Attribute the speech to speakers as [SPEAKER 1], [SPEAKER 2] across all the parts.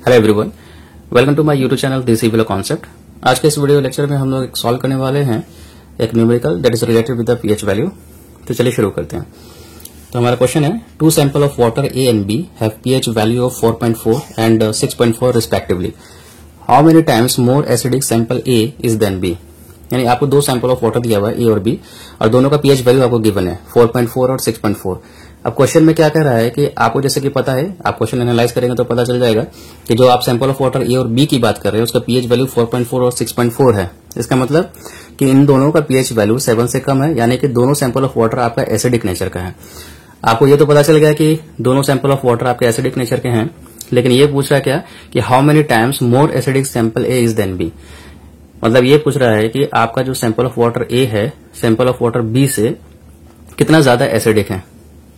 [SPEAKER 1] Hello everyone, welcome to my YouTube channel Desi willow concept. आज के इस वीडियो लेक्चर में हम लोग सॉल्व करने वाले हैं एक numerical that is related with the pH value. तो चलिए शुरू करते हैं। तो हमारा क्वेश्चन है, two sample of water A and B have pH value of 4.4 and 6.4 respectively. How many times more acidic sample A is than B. यानी आपको दो सैंपल ऑफ वाटर दिया हुआ है ए और बी, और दोनों का पीएच वैल्यू आपको गिवन है 4.4 और 6.4। अब क्वेश्चन में क्या कह रहा है कि आपको जैसे कि पता है, आप क्वेश्चन एनालाइज करेंगे तो पता चल जाएगा कि जो आप सैंपल ऑफ वाटर ए और बी की बात कर रहे हैं उसका पीएच वैल्यू 4.4 और 6.4 है। इसका मतलब कि इन दोनों का पीएच वैल्यू 7 से कम है, यानी कि दोनों सैंपल ऑफ वाटर आपका एसिडिक नेचर का है। आपको ये तो पता चल गया कि दोनों सैंपल ऑफ वाटर आपके एसिडिक नेचर के हैं, लेकिन ये पूछ रहा है क्या कि how many times more acidic sample A is than B. मतलब ये पूछ रहा है कि आपका जो सैंपल ऑफ वाटर ए है सैंपल ऑफ वाटर बी से कितना ज्यादा एसिडिक है।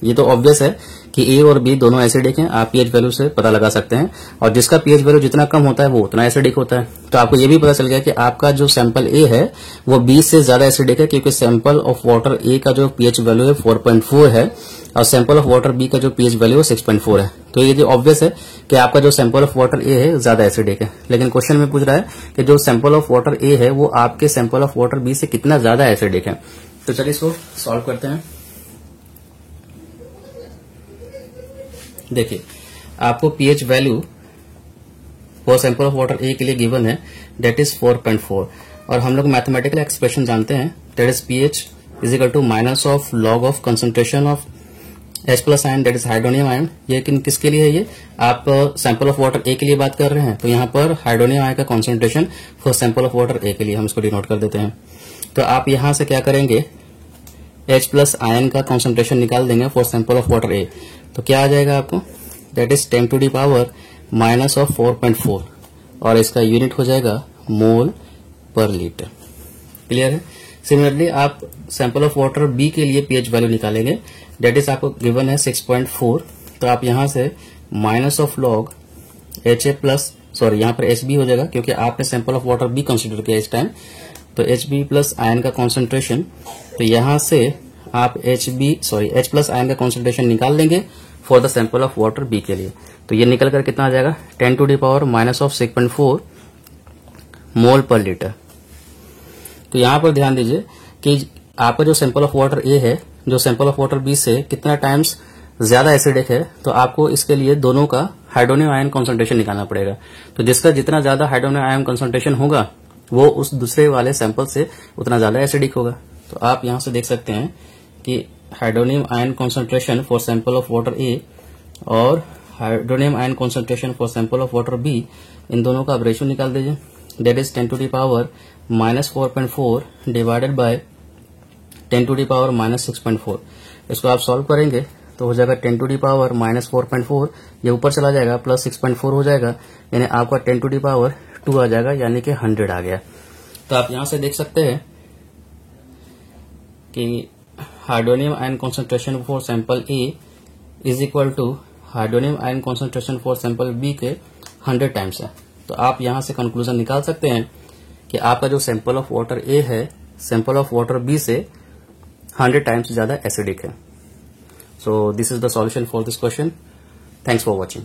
[SPEAKER 1] ये तो ऑब्वियस है कि ए और बी दोनों एसिडिक हैं, आप पीएच वैल्यू से पता लगा सकते हैं, और जिसका पीएच वैल्यू जितना कम होता है वो उतना एसिडिक होता है। तो आपको ये भी पता चल गया कि आपका जो सैंपल ए है वो बी से ज्यादा एसिडिक है, क्योंकि सैंपल ऑफ वाटर ए का जो पीएच वैल्यू है 4.4 है और सैंपल ऑफ वाटर बी का जो पीएच वैल्यू है 6.4 है। तो ये ऑब्वियस है कि आपका जो सैंपल ऑफ वाटर ए है ज्यादा एसिडिक है। लेकिन क्वेश्चन में पूछ रहा है कि जो सैंपल ऑफ वाटर ए है वो आपके सैंपल ऑफ वाटर बी से कितना ज्यादा एसिडिक है। तो चलिए इसको सॉल्व करते हैं। देखिए, आपको pH value for sample of water A के लिए गिवन है दैट इज 4.4, और हम लोग मैथमेटिकल एक्सप्रेशन जानते हैं that is pH is equal to minus of log of concentration of H plus ion that is hydronium ion. ये किसके लिए है? ये आप सैंपल ऑफ वाटर ए के लिए बात कर रहे हैं, तो यहाँ पर हाइड्रोनियम आयन का concentration for sample of water A के लिए हम इसको डिनोट कर देते हैं। तो आप यहां से क्या करेंगे, H प्लस आयन का कॉन्सेंट्रेशन निकाल देंगे for sample of water A. तो क्या आ जाएगा आपको, that is 10 to the power minus of 4.4, और इसका यूनिट हो जाएगा मोल पर लीटर। क्लियर है? सिमिलरली आप सैंपल ऑफ वाटर बी के लिए पीएच वैल्यू निकालेंगे, दैट इज आपको गिवन है 6.4। तो आप यहां से minus of log HA plus यहाँ पर HB हो जाएगा, क्योंकि आपने sample of water B considered किया इस टाइम। तो HB प्लस आयन का कॉन्सेंट्रेशन, तो यहां से आप H प्लस आयन का कॉन्सेंट्रेशन निकाल लेंगे for the sample of water B के लिए। तो ये निकल कर कितना आ जाएगा, 10 to the power minus of 6.4 mole per litre. तो यहां पर ध्यान दीजिए कि आपका जो सैंपल ऑफ वाटर ए है जो सैंपल ऑफ वाटर बी से कितना टाइम्स ज्यादा एसिडिक है, तो आपको इसके लिए दोनों का हाइड्रोनियम आयन कॉन्सेंट्रेशन निकालना पड़ेगा। तो जिसका जितना ज्यादा हाइड्रोनियम आयन कॉन्सेंट्रेशन होगा वो उस दूसरे वाले सैंपल से उतना ज्यादा एसिडिक होगा। तो आप यहां से देख सकते हैं कि hydronium ion concentration for sample of water A और hydronium ion concentration for sample of water B, इन दोनों का आप रेशियो निकाल दीजिए, that is 10 to the power minus 4.4 divided by 10 to the power minus 6.4। इसको आप सॉल्व करेंगे तो हो जाएगा 10 टू दी पावर माइनस 4.4, ये ऊपर चला जाएगा प्लस 6.4 हो जाएगा, यानी आपका 10 टू दी पावर 2 आ जाएगा, यानी कि 100 आ गया। तो आप यहां से देख सकते हैं कि hydronium ion concentration for sample A is equal to hydronium ion concentration for sample B के 100 टाइम्स है। तो आप यहां से कंक्लूजन निकाल सकते हैं कि आपका जो सैंपल ऑफ वाटर ए है सैंपल ऑफ वाटर बी से 100 टाइम्स ज्यादा एसिडिक है। So this is the solution for this question. Thanks for watching.